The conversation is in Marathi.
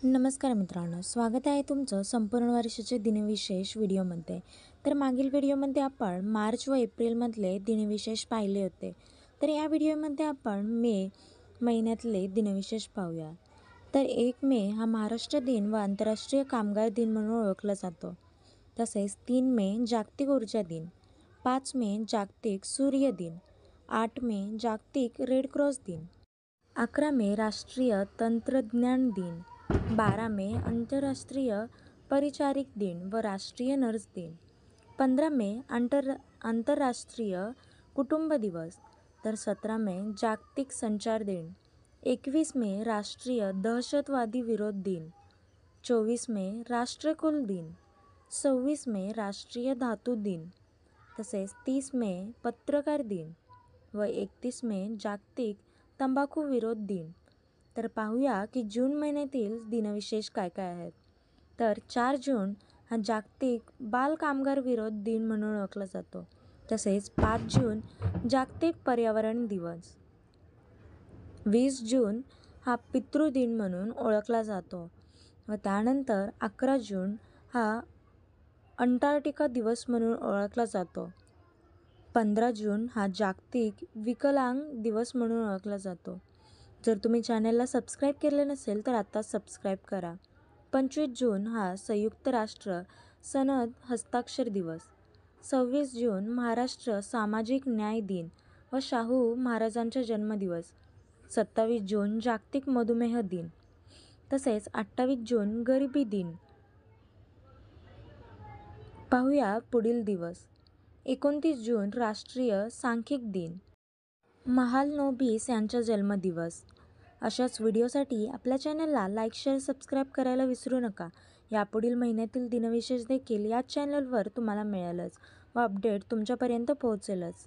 नमस्कार मित्रांनो, स्वागत आहे तुमचं संपूर्ण वर्षाचे दिनविशेष व्हिडिओमध्ये. तर मागील व्हिडिओमध्ये आपण मार्च व एप्रिलमधले दिनविशेष पाहिले होते. तर या व्हिडिओमध्ये आपण मे महिन्यातले दिनविशेष पाहूया. तर 1 मे हा महाराष्ट्र दिन व आंतरराष्ट्रीय कामगार दिन म्हणून ओळखला जातो. तसेच 3 मे जागतिक ऊर्जा दिन, 5 मे जागतिक सूर्य दिन, 8 मे जागतिक रेड क्रॉस दिन, 11 मे राष्ट्रीय तंत्रज्ञान दिन, 12 मे आंतरराष्ट्रीय परिचारिक दिन व राष्ट्रीय नर्स दिन, 15 मे आंतरराष्ट्रीय कुटुंब दिवस, तर 17 मे जागतिक संचार दिन, 21 मे राष्ट्रीय दहशतवादी विरोध दिन, 24 मे राष्ट्रकुल दिन, 26 मे राष्ट्रीय धातू दिन, तसेच 30 मे पत्रकार दिन व 31 मे जागतिक तंबाखू विरोध दिन. तर पाहूया की जून महिन्यातील दिनविशेष काय काय आहेत. तर 4 जून हा जागतिक बाल कामगार विरोध दिन म्हणून ओळखला जातो. तसेच 5 जून जागतिक पर्यावरण दिवस, 20 जून हा पितृदिन म्हणून ओळखला जातो व त्यानंतर 11 जून हा अंटार्क्टिका दिवस म्हणून ओळखला जातो. 15 जून हा जागतिक विकलांग दिवस म्हणून ओळखला जातो. जर तुम्ही चॅनलला सबस्क्राईब केले नसेल तर आत्ताच सबस्क्राईब करा. 25 जून हा संयुक्त राष्ट्र सनद हस्ताक्षर दिवस, 26 जून महाराष्ट्र सामाजिक न्याय दिन व शाहू महाराजांचा जन्मदिवस, 27 जून जागतिक मधुमेह दिन, तसेच 28 जून गरिबी दिन. पाहूया पुढील दिवस. 29 जून राष्ट्रीय सांख्यिक दिन, महालनोबिस यांचा जन्मदिवस. अशाच व्हिडिओसाठी आपल्या चॅनलला लाईक, शेअर, सबस्क्राईब करायला विसरू नका. यापुढील महिन्यातील दिनविशेष देखील याच चॅनलवर तुम्हाला मिळेलच व अपडेट तुमच्यापर्यंत पोहोचेलच.